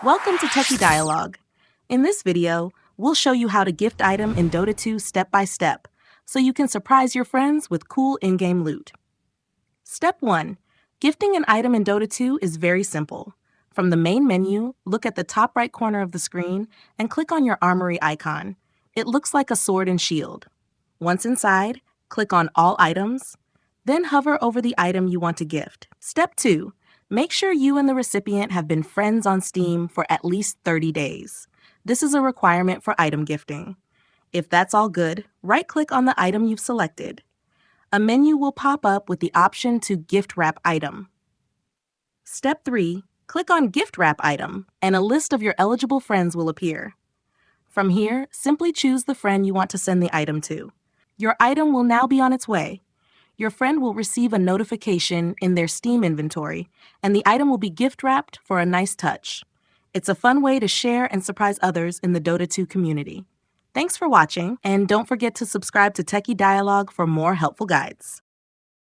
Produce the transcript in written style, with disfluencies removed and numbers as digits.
Welcome to Techie Dialogue. In this video, we'll show you how to gift item in Dota 2 step by step, so you can surprise your friends with cool in-game loot. Step 1. Gifting an item in Dota 2 is very simple. From the main menu, look at the top right corner of the screen and click on your Armory icon. It looks like a sword and shield. Once inside, click on All Items, then hover over the item you want to gift. Step 2. Make sure you and the recipient have been friends on Steam for at least 30 days. This is a requirement for item gifting. If that's all good, right-click on the item you've selected. A menu will pop up with the option to gift wrap item. Step 3. Click on Gift Wrap Item, and a list of your eligible friends will appear. From here, simply choose the friend you want to send the item to. Your item will now be on its way. Your friend will receive a notification in their Steam inventory, and the item will be gift wrapped for a nice touch. It's a fun way to share and surprise others in the Dota 2 community. Thanks for watching, and don't forget to subscribe to Techie Dialogue for more helpful guides.